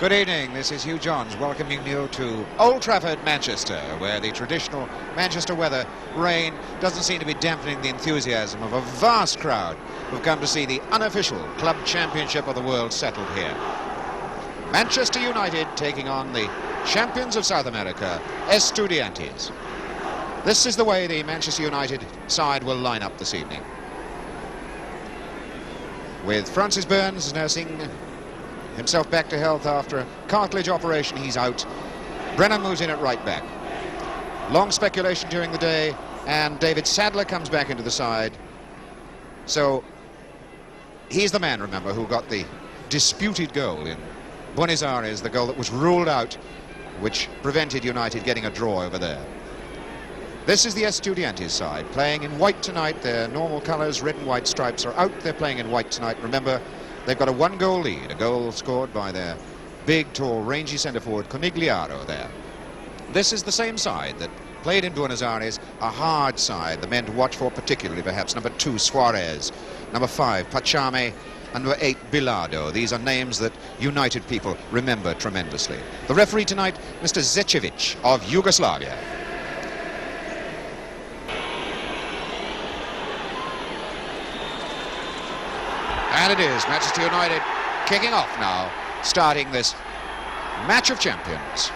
Good evening, this is Hugh Johns welcoming you to Old Trafford, Manchester, where the traditional Manchester weather, rain, doesn't seem to be dampening the enthusiasm of a vast crowd who've come to see the unofficial club championship of the world settled here. Manchester United taking on the champions of South America, Estudiantes. This is the way the Manchester United side will line up this evening. With Francis Burns nursing himself back to health after a cartilage operation, he's out. Brennan moves in at right back. Long speculation during the day, and David Sadler comes back into the side. So he's the man, remember, who got the disputed goal in Buenos Aires, the goal that was ruled out, which prevented United getting a draw over there. This is the Estudiantes side, playing in white tonight. Their normal colours, red and white stripes, are out. They're playing in white tonight. Remember, they've got a one-goal lead, a goal scored by their big, tall, rangy centre-forward, Conigliaro there. This is the same side that played in Buenos Aires, a hard side, the men to watch for particularly, perhaps. Number 2, Suarez. Number 5, Pachame. And number 8, Bilardo. These are names that United people remember tremendously. The referee tonight, Mr. Zečević of Yugoslavia. And it is Manchester United kicking off now, starting this match of champions.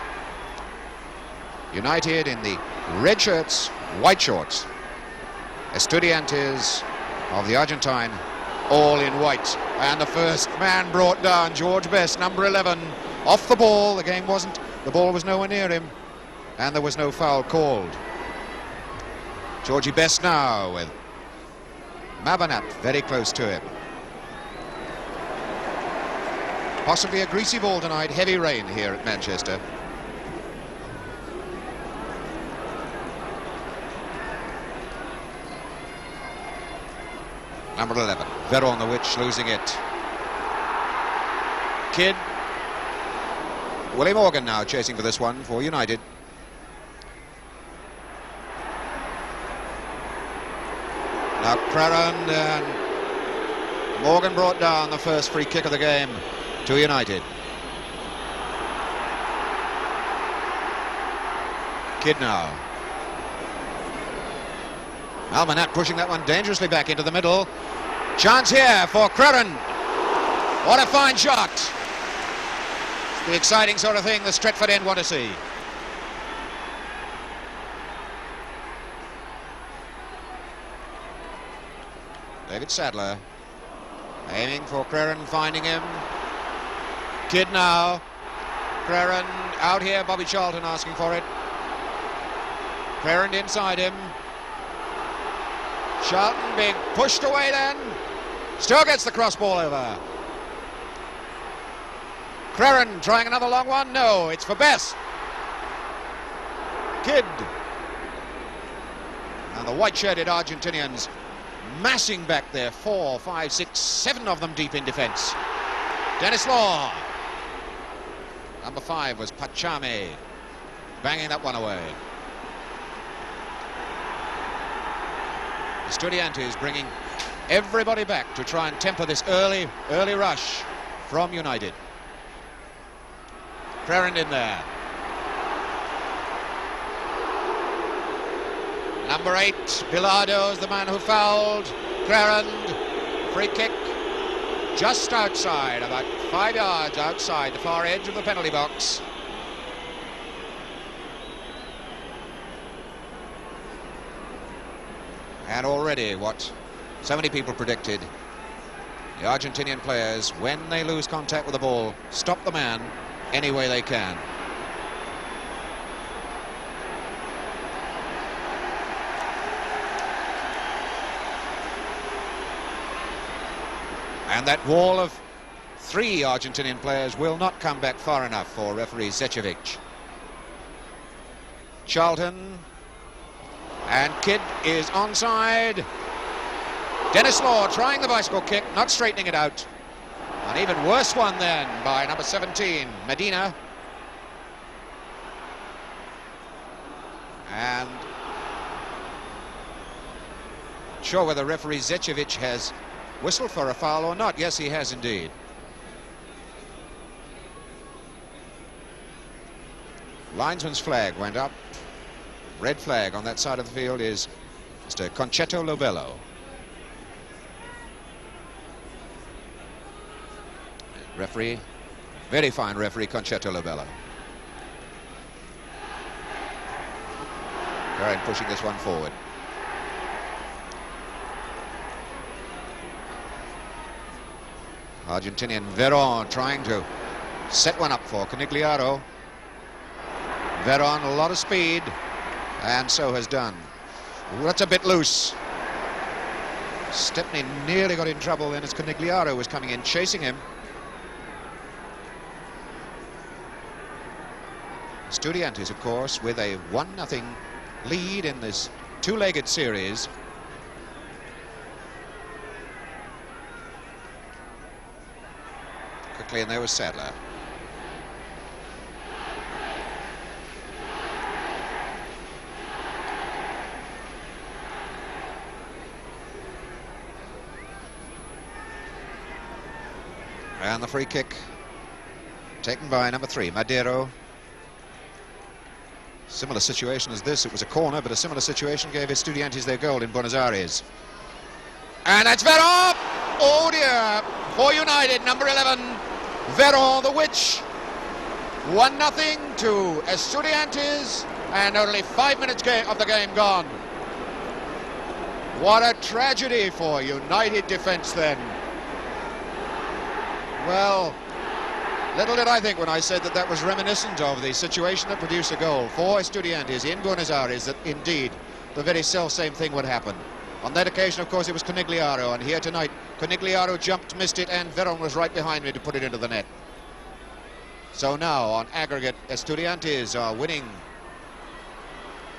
United in the red shirts, white shorts. Estudiantes of the Argentine, all in white. And the first man brought down, George Best, number 11, off the ball. The ball was nowhere near him, and there was no foul called. Georgie Best now with Mabanat very close to him. Possibly a greasy ball tonight, heavy rain here at Manchester. Number 11, Veron the Witch losing it. Kidd. Willie Morgan now chasing for this one for United. Now Craran, and Morgan brought down the first free kick of the game to United. Kidd now. Almanat pushing that one dangerously back into the middle. Chance here for Craran. What a fine shot. It's the exciting sort of thing the Stretford end want to see. David Sadler aiming for Craran, finding him. Kidd now. Craran out here, Bobby Charlton asking for it. Craran inside him. Charlton being pushed away then. Still gets the cross ball over. Craran trying another long one. No, it's for Best. Kidd. And the white-shirted Argentinians massing back there. 4, 5, 6, 7 of them deep in defence. Dennis Law. Number 5 was Pachame, banging that one away. Estudiantes bringing everybody back to try and temper this early rush from United. Craran in there. Number 8, Bilardo is the man who fouled. Craran, free kick. Just outside, about 5 yards outside the far edge of the penalty box. And already what so many people predicted, the Argentinian players, when they lose contact with the ball, stop the man any way they can. And that wall of 3 Argentinian players will not come back far enough for referee Zečević. Charlton, and Kidd is onside. Dennis Law trying the bicycle kick, not straightening it out. An even worse one then by number 17, Medina. And sure whether referee Zečević has whistled for a foul or not. Yes, he has indeed. Linesman's flag went up. Red flag on that side of the field is Mr. Concetto Lobello. Referee, very fine referee, Concetto Lobello. Karen pushing this one forward. Argentinian Veron trying to set one up for Conigliaro. Veron, a lot of speed, and so has done. Ooh, that's a bit loose. Stepney nearly got in trouble then as Conigliaro was coming in, chasing him. Estudiantes, of course, with a 1-0 lead in this two-legged series. Quickly, and there was Sadler. And the free kick taken by number 3, Madero. Similar situation as this. It was a corner, but a similar situation gave Estudiantes their goal in Buenos Aires. And that's Veron! Oh dear! For United, number 11, Veron the Witch. 1-0 to Estudiantes, and only 5 minutes of the game gone. What a tragedy for United defence then. Well, little did I think when I said that that was reminiscent of the situation that produced a goal for Estudiantes in Buenos Aires, that indeed the very self-same thing would happen. On that occasion, of course, it was Conigliaro, and here tonight, Conigliaro jumped, missed it, and Veron was right behind me to put it into the net. So now, on aggregate, Estudiantes are winning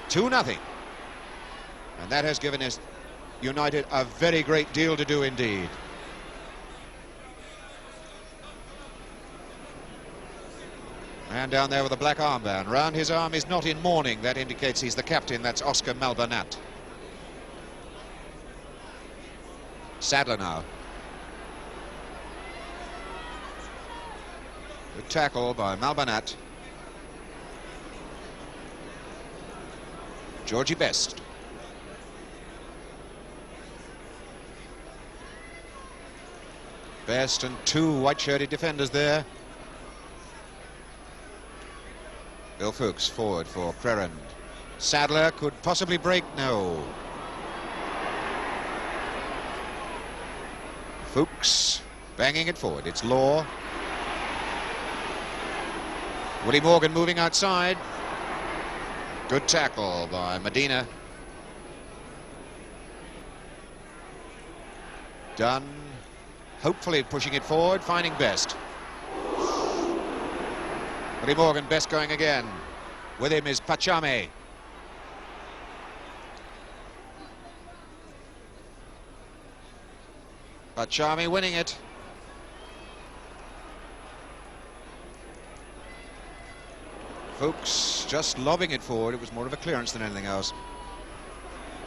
2-0. And that has given us United a very great deal to do indeed. And down there with a black armband. Round his arm is not in mourning. That indicates he's the captain. That's Oscar Malbanat. Sadler now. Good tackle by Malbanat. Georgie Best. Best and 2 white-shirted defenders there. Bill Fuchs forward for Crerand. Sadler could possibly break. No. Fuchs banging it forward. It's Law. Willie Morgan moving outside. Good tackle by Medina. Dunn hopefully pushing it forward, finding Best. Willie Morgan, Best going again. With him is Pachame. Pachame winning it. Fuchs just lobbing it forward. It was more of a clearance than anything else.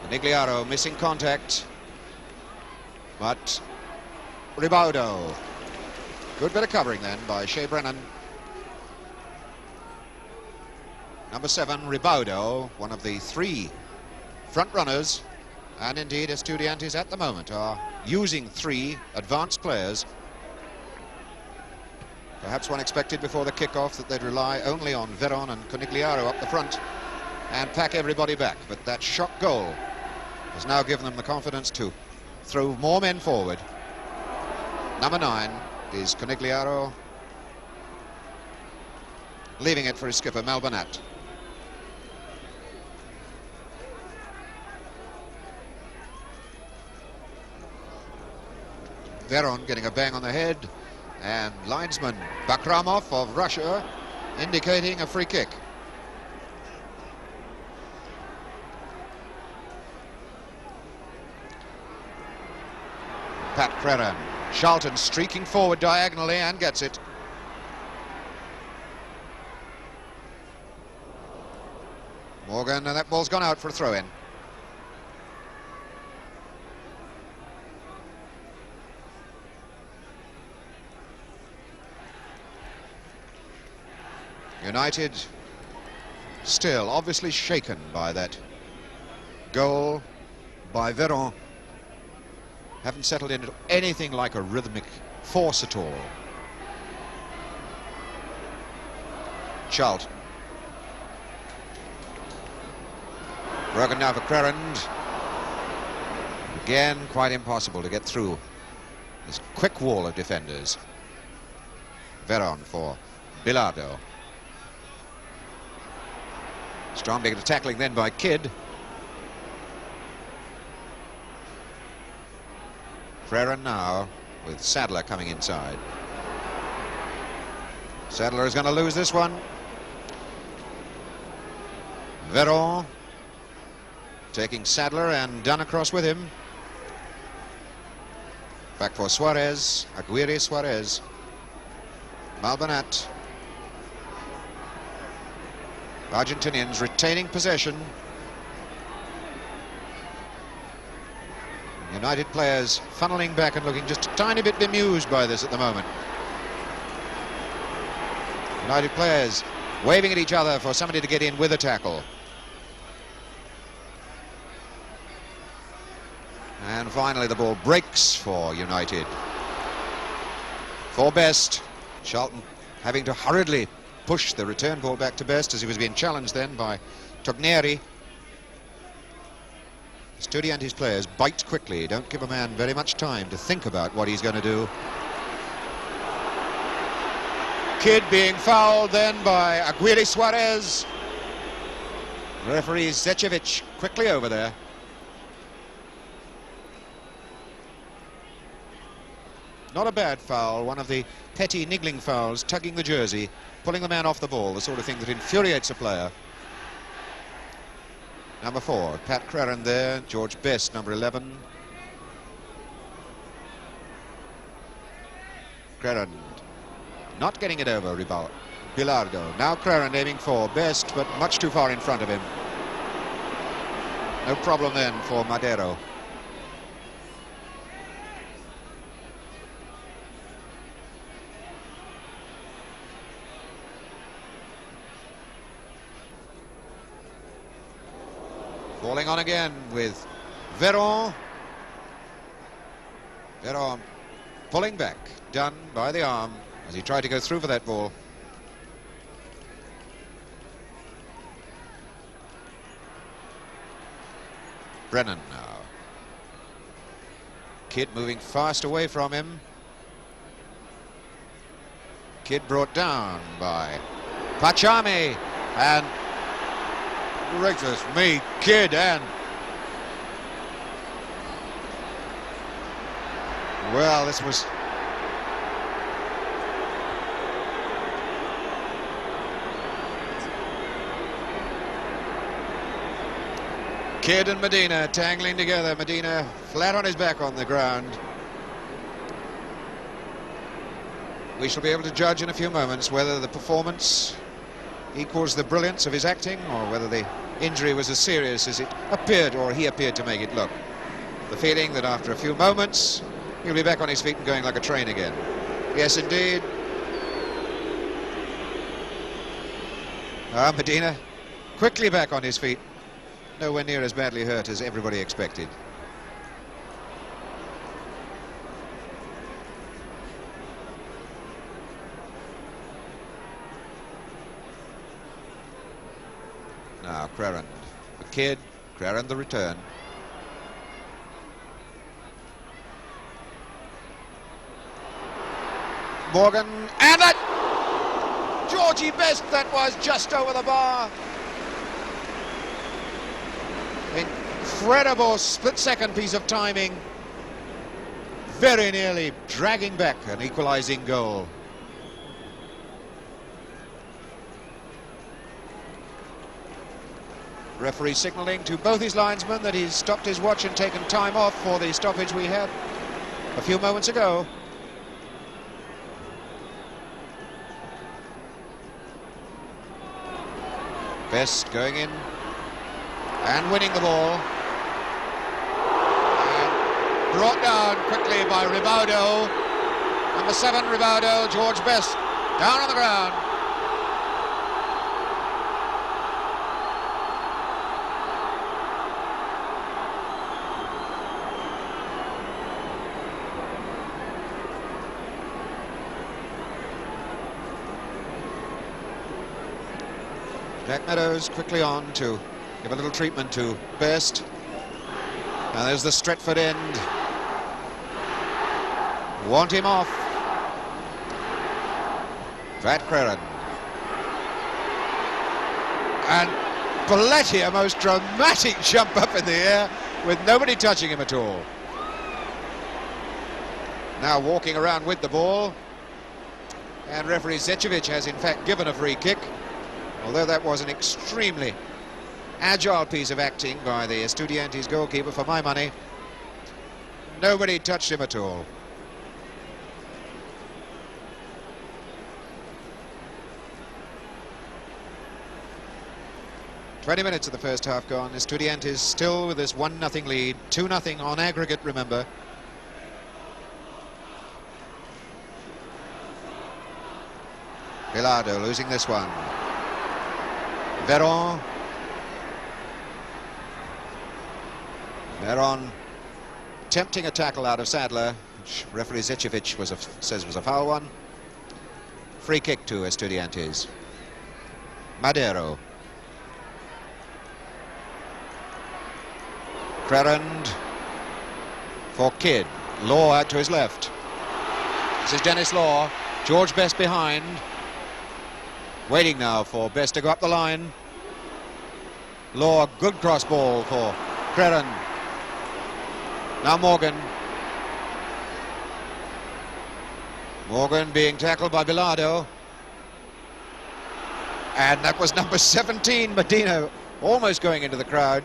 Conigliaro missing contact. But Ribaudo. Good bit of covering then by Shea Brennan. Number 7, Ribaudo, one of the 3 front runners, and indeed Estudiantes at the moment are using 3 advanced players. Perhaps one expected before the kickoff that they'd rely only on Veron and Conigliaro up the front and pack everybody back, but that shot goal has now given them the confidence to throw more men forward. Number 9 is Conigliaro, leaving it for his skipper Malbanat. Veron getting a bang on the head, and linesman Bakramov of Russia indicating a free kick. Pat Creran. Charlton streaking forward diagonally and gets it. Morgan, and that ball's gone out for a throw-in. United still obviously shaken by that goal by Veron. Haven't settled into anything like a rhythmic force at all. Schalt. Broken now for Crerand. Again, quite impossible to get through this quick wall of defenders. Veron for Bilardo. Strong big tackling then by Kidd. Crerand now with Sadler coming inside. Sadler is going to lose this one. Veron taking Sadler and Dunn across with him. Back for Suarez, Aguirre Suarez. Malbanat. Argentinians retaining possession. United players funneling back and looking just a tiny bit bemused by this at the moment. United players waving at each other for somebody to get in with a tackle. And finally the ball breaks for United. For Best. Charlton having to hurriedly push the return ball back to Best as he was being challenged then by Togneri. Estudiantes players bite quickly, don't give a man very much time to think about what he's going to do. Kidd being fouled then by Aguirre Suarez. Referee Zečević quickly over there. Not a bad foul, one of the petty niggling fouls, tugging the jersey, pulling the man off the ball, the sort of thing that infuriates a player. Number 4, Pat Crerand there, George Best, number 11. Crerand not getting it over, Bilardo. Now Crerand aiming for Best, but much too far in front of him. No problem then for Madero. Falling on again with Veron. Veron pulling back, done by the arm as he tried to go through for that ball. Brennan now. Kidd moving fast away from him. Kidd brought down by Pachami, and gracious me, Kidd, and well, this was Kidd and Medina tangling together. Medina flat on his back on the ground. We shall be able to judge in a few moments whether the performance equals the brilliance of his acting or whether the injury was as serious as it appeared, or he appeared to make it look. The feeling that after a few moments he'll be back on his feet and going like a train again. Yes, indeed. Medina quickly back on his feet. Nowhere near as badly hurt as everybody expected. Now Crerand, the Kidd, Crerand the return. Morgan, and that Georgie Best, that was just over the bar. Incredible split-second piece of timing. Very nearly dragging back an equalising goal. Referee signalling to both his linesmen that he's stopped his watch and taken time off for the stoppage we had a few moments ago. Best going in and winning the ball. And brought down quickly by Ribaudo. Number 7, Ribaudo, George Best, down on the ground. Jack Meadows quickly on to give a little treatment to Best. Now there's the Stretford end. Want him off. Pat Creran. And Belletti, a most dramatic jump up in the air with nobody touching him at all. Now walking around with the ball. And referee Zečević has in fact given a free kick. Although that was an extremely agile piece of acting by the Estudiantes goalkeeper, for my money, nobody touched him at all. "20 minutes of the first half gone. Estudiantes still with this 1-0 lead, 2-0 on aggregate, remember. Bilardo losing this one. Veron. Veron attempting a tackle out of Sadler, which referee Zečević says was a foul one. Free kick to Estudiantes. Madero. Creran for Kidd. Law out to his left. This is Dennis Law. George Best behind. Waiting now for Best to go up the line. Law, good cross ball for Creran. Now Morgan. Morgan being tackled by Bilardo. And that was number 17, Medina, almost going into the crowd.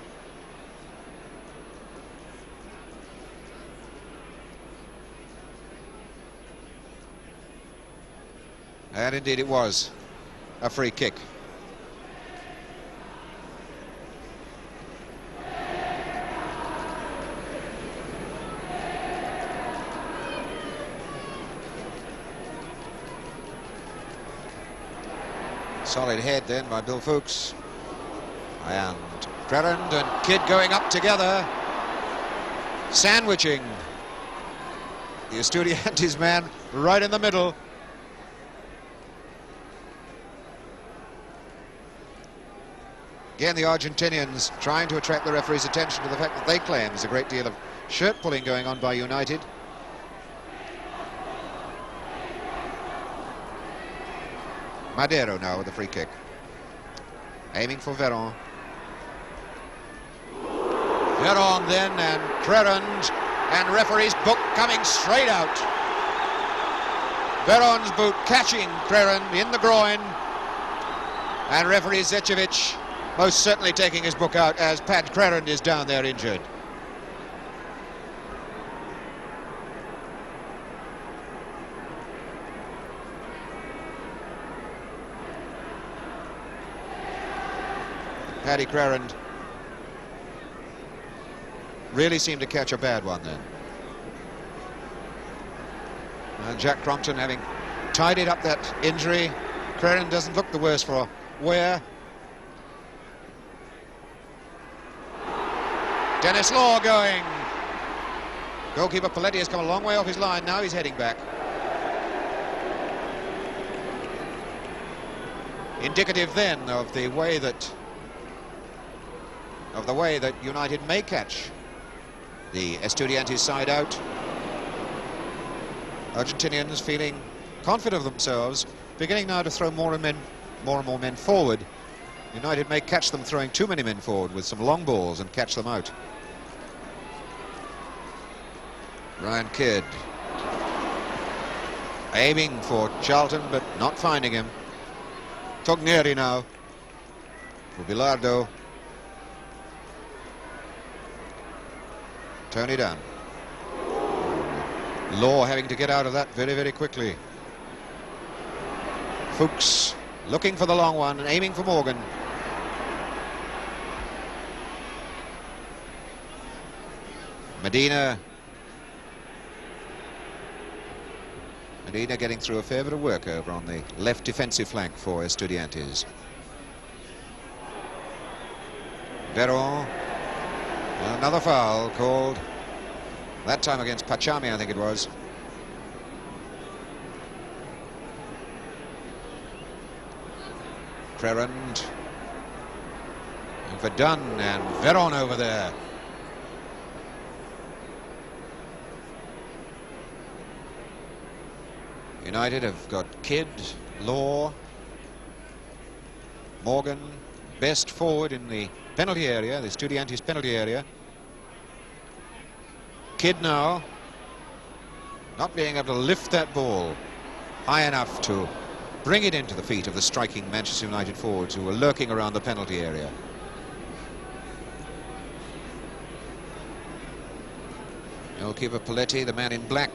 And indeed it was a free kick. Solid head then by Bill Fuchs. And Creran and Kidd going up together, sandwiching the Estudiantes man right in the middle. Again, the Argentinians trying to attract the referee's attention to the fact that they claim there's a great deal of shirt pulling going on by United. Madero now with the free kick. Aiming for Veron. Veron then, and Creran, and referee's book coming straight out. Veron's boot catching Creran in the groin. And referee Zečević most certainly taking his book out as Pat Creran is down there injured. Paddy Creran really seemed to catch a bad one then. And Jack Crompton having tidied up that injury. Creran doesn't look the worse for wear. Dennis Law going. Goalkeeper Belletti has come a long way off his line. Now he's heading back. Indicative then of the way that United may catch the Estudiantes side out. Argentinians feeling confident of themselves, beginning now to throw more and more men forward. United may catch them throwing too many men forward with some long balls and catch them out. Ryan Kidd aiming for Charlton but not finding him. Togneri now for Bilardo. Tony Dunn. Law having to get out of that very, very quickly. Fuchs looking for the long one and aiming for Morgan. Medina getting through a fair bit of work over on the left defensive flank for Estudiantes. Veron. Another foul called, that time against Pachami, I think it was. Creran For Dunn and Veron over there. United have got Kidd, Law, Morgan, Best forward in the penalty area, the Estudiantes penalty area. Kidd now not being able to lift that ball high enough to bring it into the feet of the striking Manchester United forwards who were lurking around the penalty area. Goalkeeper Paletti, the man in black,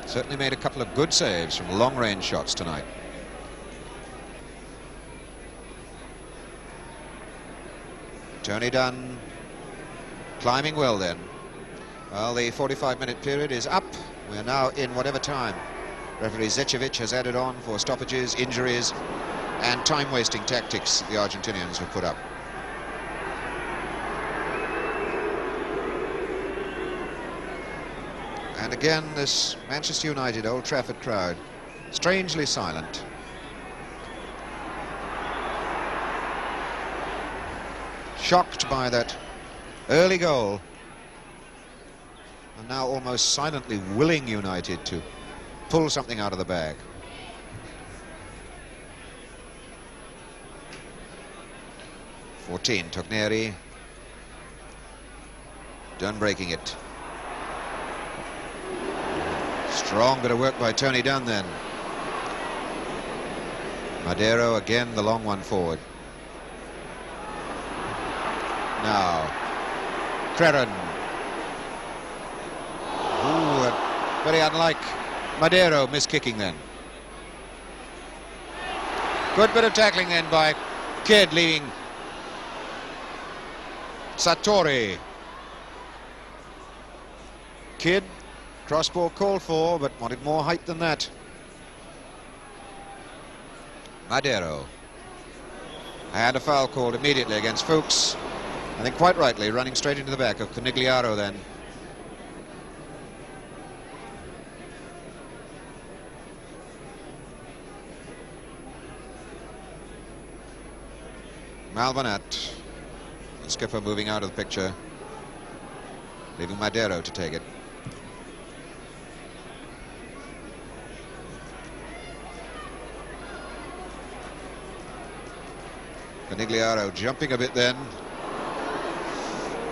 certainly made a couple of good saves from long-range shots tonight. Tony Dunn climbing well then. Well, the 45-minute period is up. We're now in whatever time referee Zečević has added on for stoppages, injuries and time-wasting tactics the Argentinians have put up. And again, this Manchester United Old Trafford crowd, strangely silent. Shocked by that early goal, and now almost silently willing United to pull something out of the bag. Togneri. Dunn breaking it. Strong bit of work by Tony Dunn then. Madero again, the long one forward. Now, Creran. Ooh, very unlike Madero, miskicking then. Good bit of tackling then by Kidd, leaving Sartori. Kidd, crossball called for, but wanted more height than that. Madero. And a foul called immediately against Fuchs. I think quite rightly, running straight into the back of Conigliaro then. Malbanat, the skipper, moving out of the picture, leaving Madero to take it. Conigliaro jumping a bit then.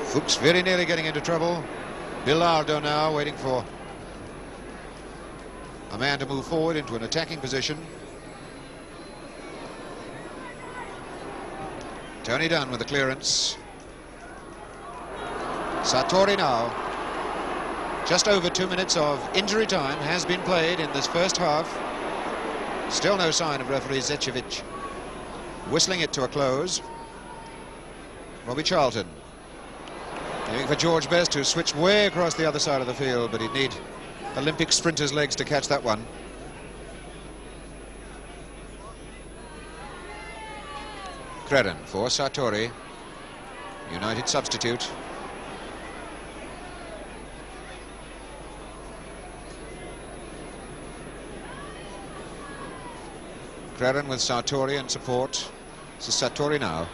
Fuchs very nearly getting into trouble. Bilardo now waiting for a man to move forward into an attacking position. Tony Dunn with the clearance. Sartori now. Just over 2 minutes of injury time has been played in this first half. Still no sign of referee Zečević whistling it to a close. Robbie Charlton aiming for George Best, who switched way across the other side of the field, but he'd need Olympic sprinters' legs to catch that one. Creran for Sartori, United substitute. Creran with Sartori in support. This is Sartori now.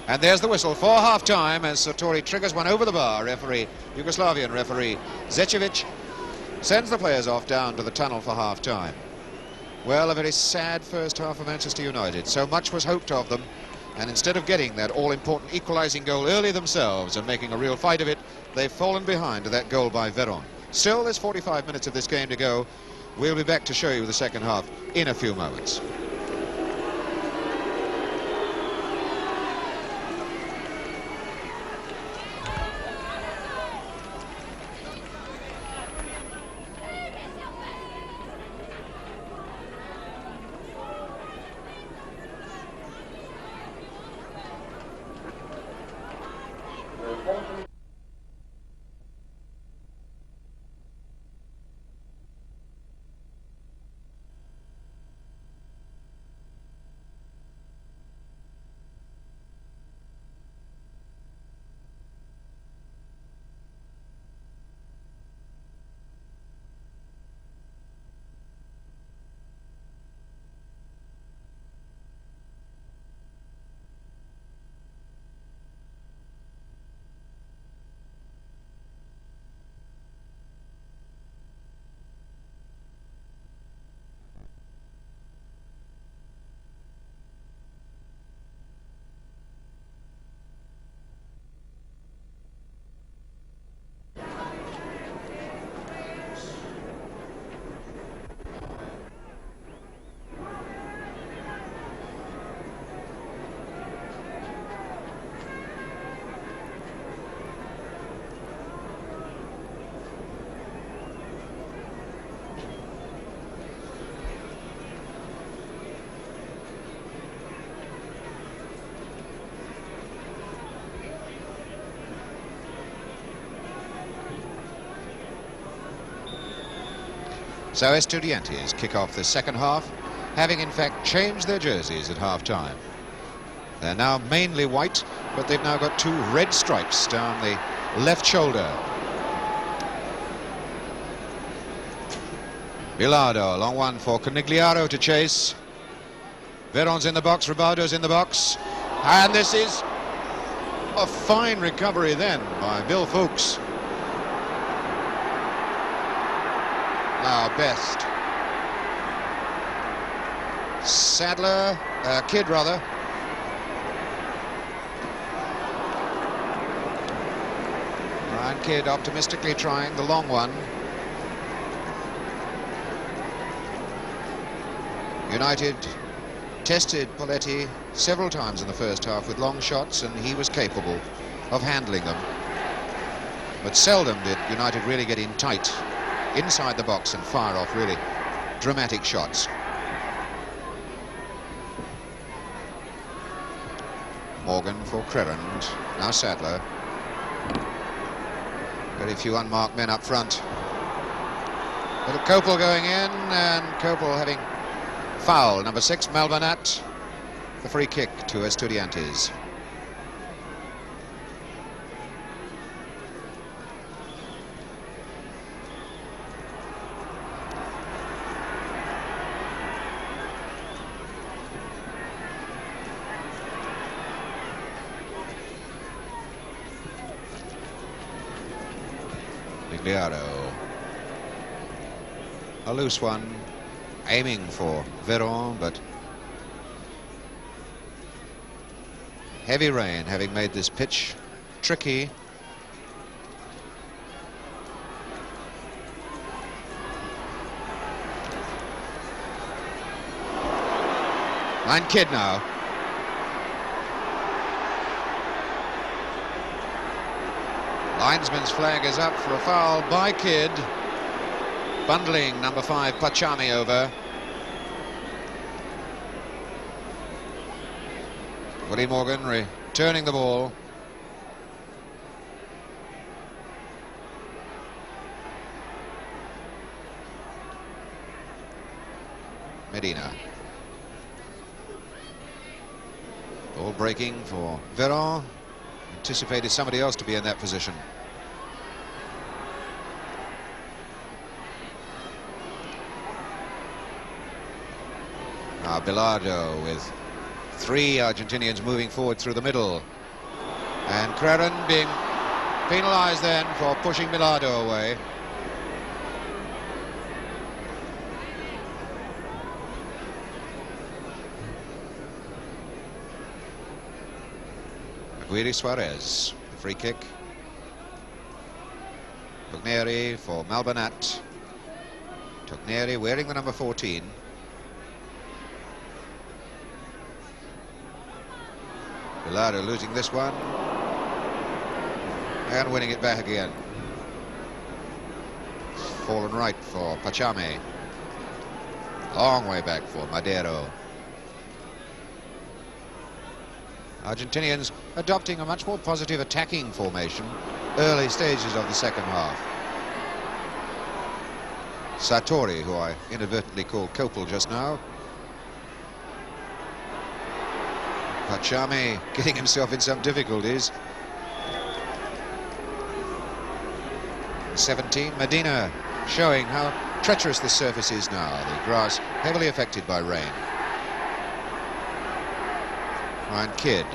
And there's the whistle for half-time as Sartori triggers one over the bar. Referee, Yugoslavian referee Zečević, sends the players off down to the tunnel for half-time. Well, a very sad first half of Manchester United. So much was hoped of them, and instead of getting that all-important equalising goal early themselves and making a real fight of it, they've fallen behind to that goal by Veron. Still, there's 45 minutes of this game to go. We'll be back to show you the second half in a few moments. So Estudiantes kick off the second half, having in fact changed their jerseys at half-time. They're now mainly white, but they've now got 2 red stripes down the left shoulder. Bilardo, long one for Conigliaro to chase. Veron's in the box, Ribaldo's in the box. And this is a fine recovery then by Bill Fuchs. Now Best. Sadler, Kidd rather. Ryan Kidd optimistically trying the long one. United tested Poletti several times in the first half with long shots, and he was capable of handling them. But seldom did United really get in tight inside the box and fire off really dramatic shots. Morgan for Crerand, now Sadler. Very few unmarked men up front. Little Copel going in, and Copel having foul, number 6, Malbanat. The free kick to Estudiantes. Conigliaro. A loose one, aiming for Veron, but heavy rain having made this pitch tricky. And Kidd now. Linesman's flag is up for a foul by Kidd. Bundling number 5 Pachami over. Willie Morgan returning the ball. Medina. Ball breaking for Veron. Anticipated somebody else to be in that position. Now Bilardo with 3 Argentinians moving forward through the middle. And Crerand being penalised then for pushing Bilardo away. Aguirre Suarez, the free kick. Togneri for Malbanat. Togneri wearing the number 14. Bilardo losing this one and winning it back again. It's fallen right for Pachame. Long way back for Madero. Argentinians adopting a much more positive attacking formation early stages of the second half. Sartori, who I inadvertently called Copel just now. Pachame getting himself in some difficulties. 17, Medina showing how treacherous the surface is now. The grass heavily affected by rain. And Kidd.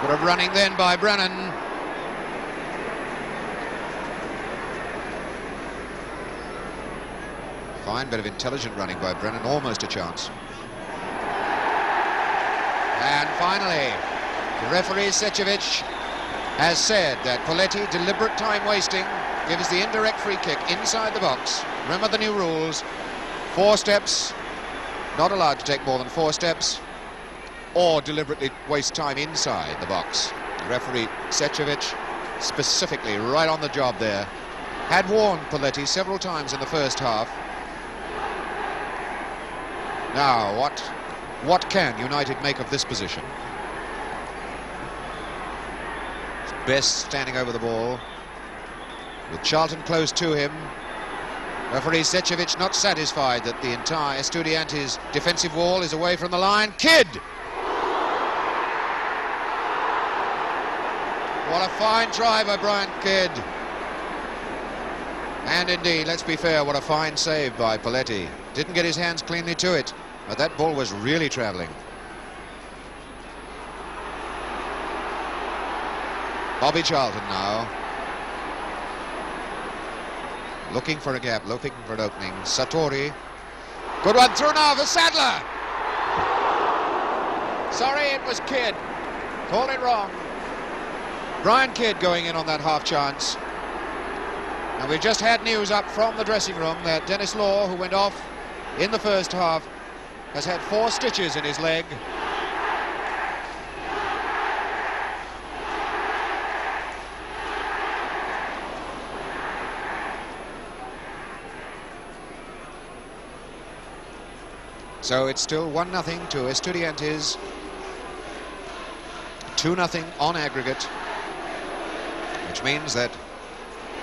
Bit of running then by Brennan. Fine bit of intelligent running by Brennan, almost a chance. And finally, referee Sečević has said that Poletti, deliberate time wasting, gives the indirect free kick inside the box. Remember the new rules, 4 steps, not allowed to take more than 4 steps, or deliberately waste time inside the box. Referee Sečević specifically right on the job there. Had warned Poletti several times in the first half. Now, what can United make of this position? Best standing over the ball. with Charlton close to him. Referee Zečević not satisfied that the entire Estudiantes defensive wall is away from the line. Kidd! What a fine try by Brian Kidd. And indeed, let's be fair, what a fine save by Paletti. Didn't get his hands cleanly to it, but that ball was really travelling. Bobby Charlton now. Looking for a gap, looking for an opening. Sartori. Good one through now for Sadler. Sorry, it was Kidd. Called it wrong. Brian Kidd going in on that half chance. And we've just had news up from the dressing room that Dennis Law, who went off in the first half, has had 4 stitches in his leg. So it's still 1-0 to Estudiantes, 2-0 on aggregate, which means that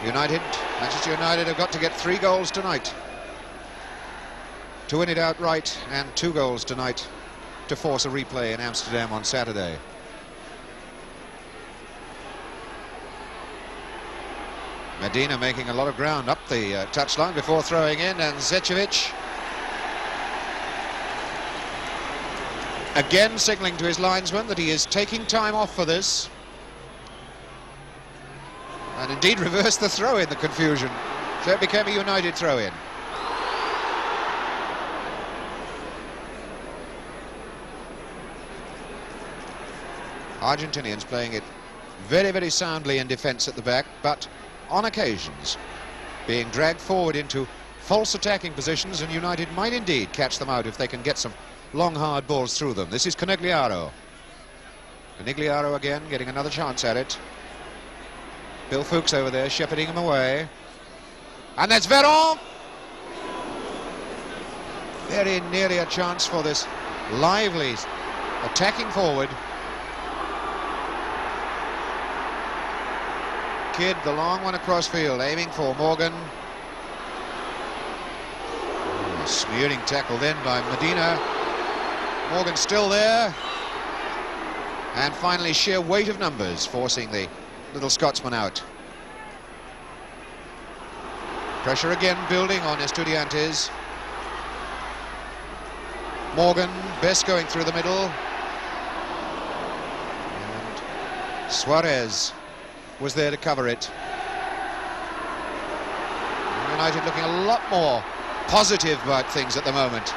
Manchester United have got to get 3 goals tonight to win it outright, and 2 goals tonight to force a replay in Amsterdam on Saturday. Medina making a lot of ground up the touchline before throwing in, and Zečević again signalling to his linesman that he is taking time off for this. And indeed reversed the throw in the confusion. So it became a United throw-in. Argentinians playing it very, very soundly in defence at the back, but on occasions being dragged forward into false attacking positions, and United might indeed catch them out if they can get some long, hard balls through them. This is Conigliaro. Conigliaro again getting another chance at it. Bill Fuchs over there shepherding him away. And that's Veron! Very nearly a chance for this lively attacking forward. Kidd, the long one across field, aiming for Morgan. Smearing tackle then by Medina. Morgan still there. And finally sheer weight of numbers forcing the little Scotsman out. Pressure again building on Estudiantes. Morgan, Best going through the middle. And Suarez was there to cover it. United looking a lot more positive about things at the moment.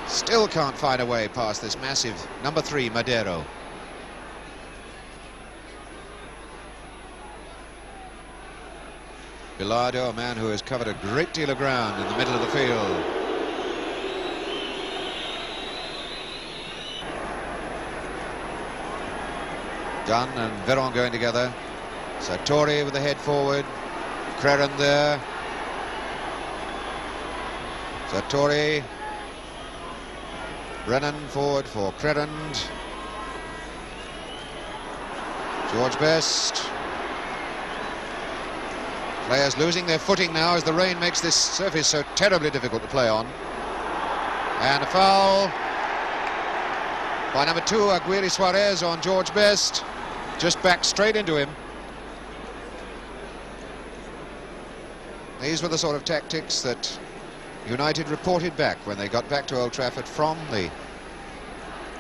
Still can't find a way past this massive number 3, Madero. Bilardo, a man who has covered a great deal of ground in the middle of the field. Dunn and Veron going together. Sartori with the head forward. Creran there. Sartori. Brennan forward for Creran. George Best. Players losing their footing now as the rain makes this surface so terribly difficult to play on. And a foul by number 2, Aguirre Suarez, on George Best. Just back straight into him. These were the sort of tactics that United reported back when they got back to Old Trafford from the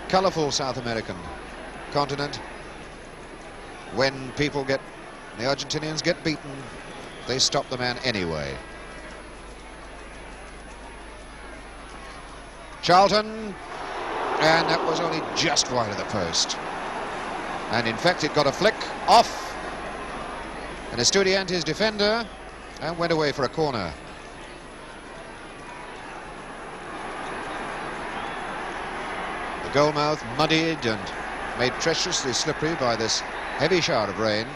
colourful South American continent. When people the Argentinians get beaten, they stop the man anyway. Charlton, and that was only just wide of the post. And in fact it got a flick off an Estudiantes defender and went away for a corner. The goalmouth muddied and made treacherously slippery by this heavy shower of rain.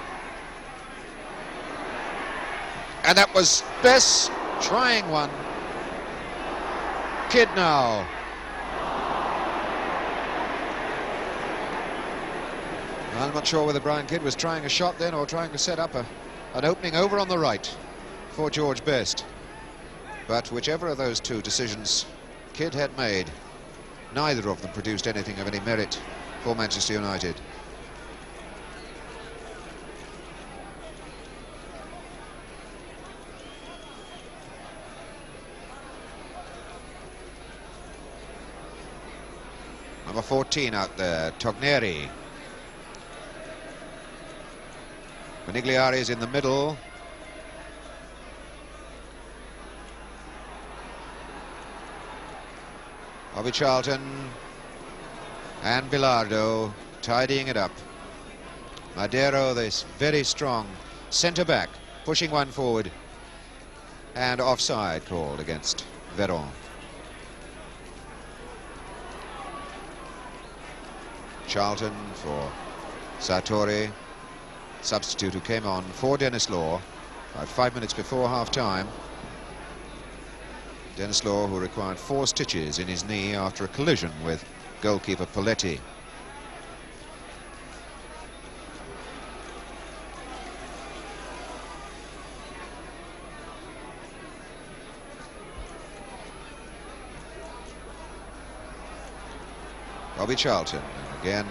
And that was Best trying one. Kidd now. I'm not sure whether Brian Kidd was trying a shot then or trying to set up a an opening over on the right for George Best. But whichever of those two decisions Kidd had made, neither of them produced anything of any merit for Manchester United. Number 14 out there, Togneri. Benigliari is in the middle. Bobby Charlton and Bilardo tidying it up. Madero, this very strong centre-back, pushing one forward, and offside called against Veron. Charlton for Sartori, substitute who came on for Dennis Law about 5 minutes before half-time. Dennis Law, who required 4 stitches in his knee after a collision with goalkeeper Poletti. Bobby Charlton, and again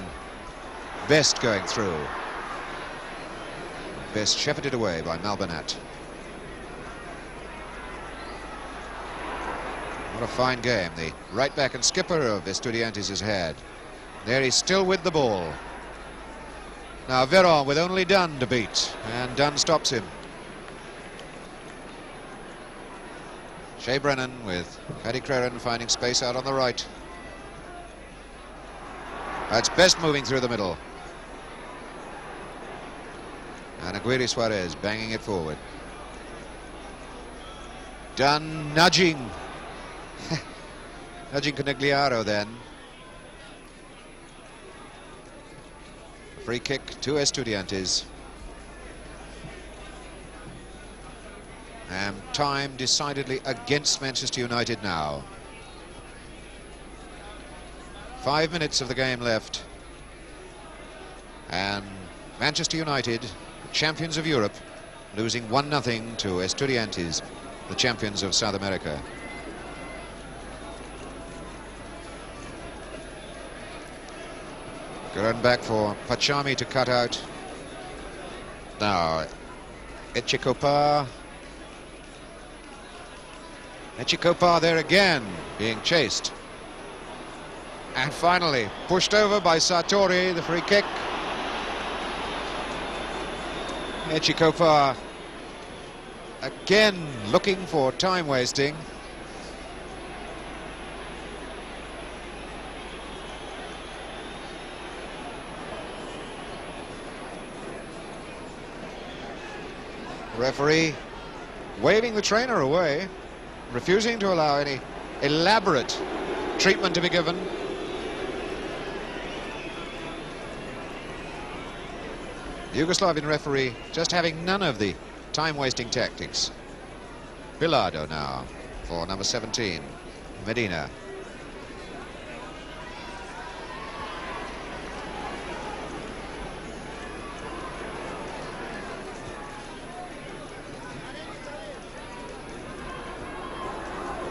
Best going through. Best shepherded away by Malbonat. What a fine game the right back and skipper of Estudiantes has had. There he's still with the ball. Now Veron with only Dunn to beat, and Dunn stops him. Shea Brennan with Paddy Crerand finding space out on the right. That's Best moving through the middle. And Aguirre Suarez banging it forward. Dunn nudging. Nudging Conigliaro then. Free kick to Estudiantes. And time decidedly against Manchester United now. 5 minutes of the game left. And Manchester United, the champions of Europe, losing 1-0 to Estudiantes, the champions of South America. Good run back for Pachami to cut out. Now, Echecopa there again, being chased. And finally, pushed over by Sartori, the free kick. Echecopa again looking for time wasting. Referee waving the trainer away, refusing to allow any elaborate treatment to be given. The Yugoslavian referee just having none of the time-wasting tactics. Bilardo now for number 17, Medina.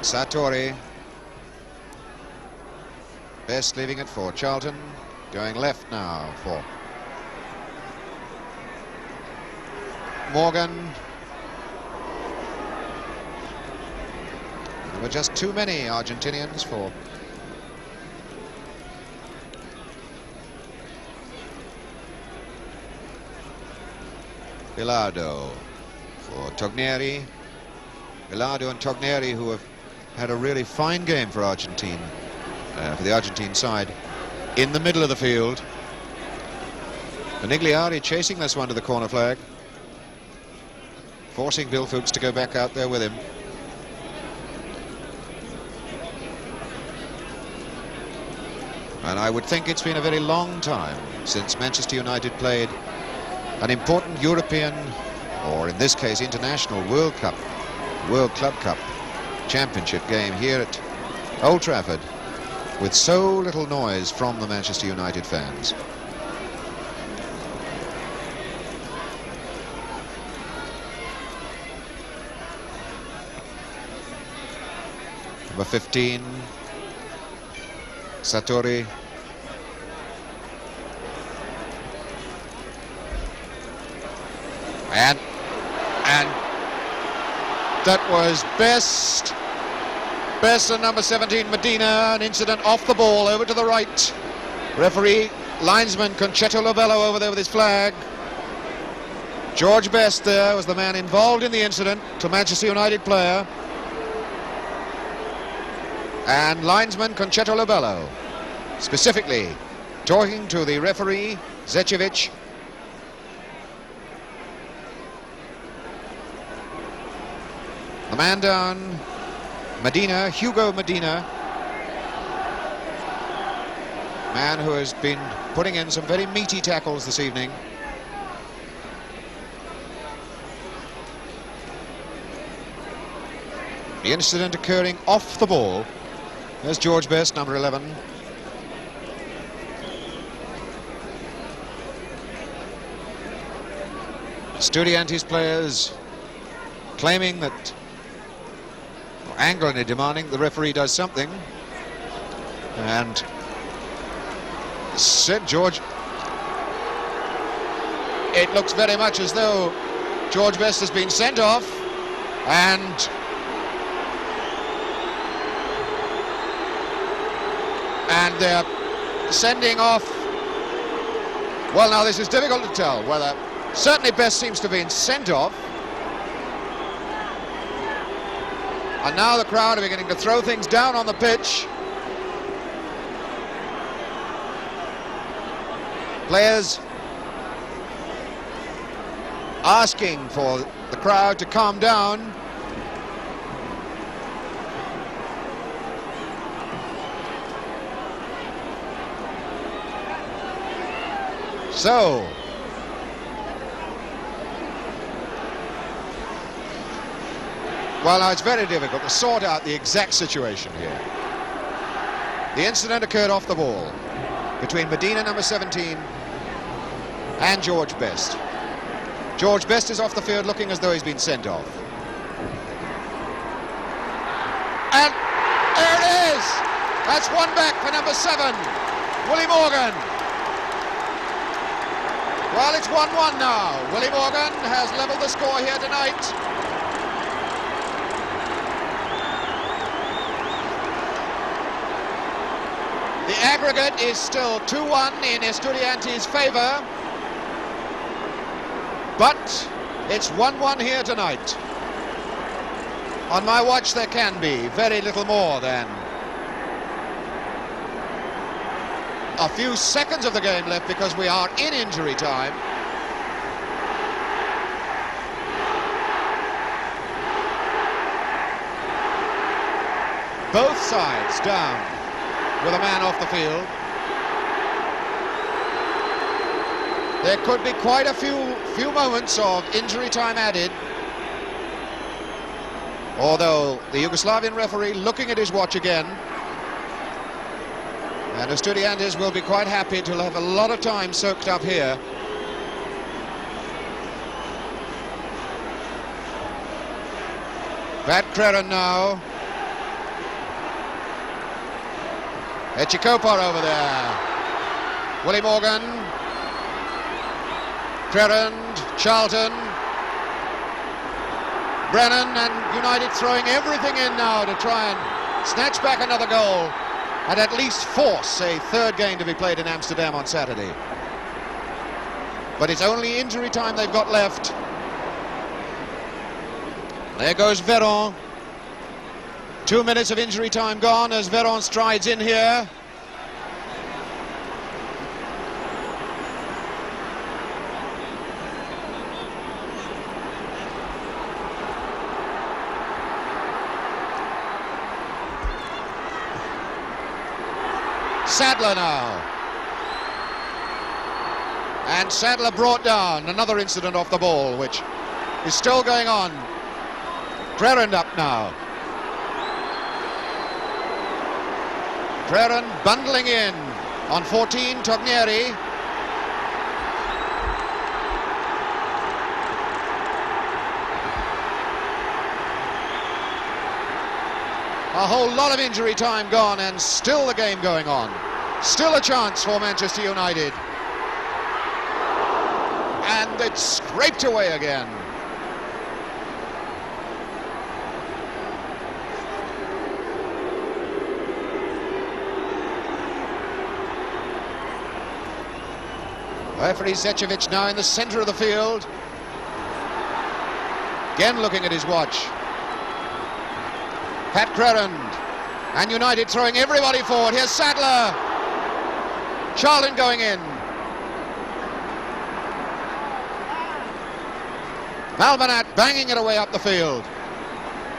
Sartori. Best leaving it for Charlton. Going left now for Morgan. There were just too many Argentinians for Bilardo for Togneri. Bilardo and Togneri, who have had a really fine game for Argentine, for the Argentine side, in the middle of the field. Benigliari chasing this one to the corner flag, forcing Bill Fuchs to go back out there with him. And I would think it's been a very long time since Manchester United played an important European, or in this case international, World Club Cup championship game here at Old Trafford with so little noise from the Manchester United fans. Number 15, Satori. And that was Best and number 17, Medina. An incident off the ball, over to the right. Referee, linesman Concetto Lobello over there with his flag. George Best there was the man involved in the incident, to Manchester United player. And linesman Concetto Lobello, specifically talking to the referee, Zečević. The man down, Medina, Hugo Medina. Man who has been putting in some very meaty tackles this evening. The incident occurring off the ball. There's George Best, number 11. Estudiantes players claiming that, or angrily demanding the referee does something. And said George, it looks very much as though George Best has been sent off, and they're sending off. Well, now this is difficult to tell whether, certainly Best seems to have been sent off, and now the crowd are beginning to throw things down on the pitch. Players asking for the crowd to calm down. So, well, now it's very difficult to sort out the exact situation here. The incident occurred off the ball between Medina, number 17, and George Best. George Best is off the field looking as though he's been sent off. And there it is! That's one back for number 7, Willie Morgan. Well, it's 1-1 now. Willie Morgan has levelled the score here tonight. The aggregate is still 2-1 in Estudiantes' favour, but it's 1-1 here tonight. On my watch there can be very little more than a few seconds of the game left, because we are in injury time. Both sides down with a man off the field. There could be quite a few moments of injury time added, although the Yugoslavian referee looking at his watch again, and Estudiantes will be quite happy to have a lot of time soaked up here. Pat Creran now. Echikopar over there. Willie Morgan. Creran, Charlton. Brennan, and United throwing everything in now to try and snatch back another goal and at least force a third game to be played in Amsterdam on Saturday. But it's only injury time they've got left. There goes Veron. 2 minutes of injury time gone as Veron strides in here. Sadler now. And Sadler brought down. Another incident off the ball, which is still going on. Creran up now. Creran bundling in on 14, Togneri. A whole lot of injury time gone, and still the game going on. Still a chance for Manchester United. And it's scraped away again. Referee Zečević now in the centre of the field. Again looking at his watch. Pat Crerand. And United throwing everybody forward. Here's Sadler. Charlton going in. Malbanat banging it away up the field.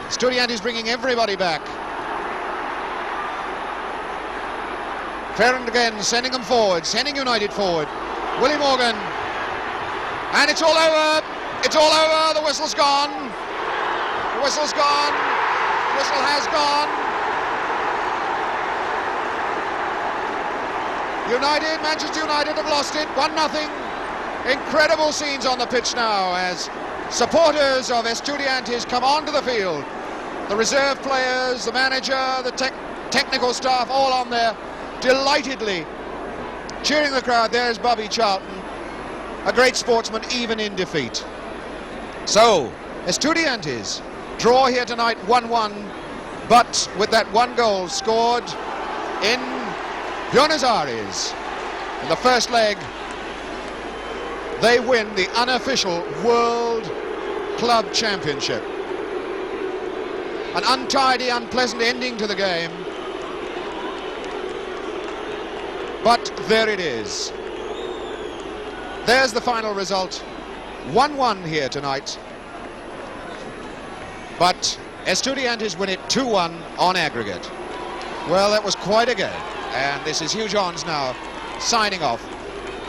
Estudiantes bringing everybody back. Crerand again sending them forward, sending United forward. Willie Morgan, and it's all over. It's all over. The whistle's gone. The whistle's gone. The whistle has gone. United, Manchester United have lost it. 1-0. Incredible scenes on the pitch now as supporters of Estudiantes come onto the field. The reserve players, the manager, the technical staff, all on there, delightedly cheering the crowd. There's Bobby Charlton, a great sportsman even in defeat. So, Estudiantes draw here tonight 1-1, but with that one goal scored in Buenos Aires in the first leg, they win the unofficial World Club Championship. An untidy, unpleasant ending to the game. But there it is. There's the final result. 1-1 here tonight. But Estudiantes win it 2-1 on aggregate. Well, that was quite a game. And this is Hugh Johns now signing off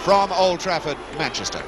from Old Trafford, Manchester.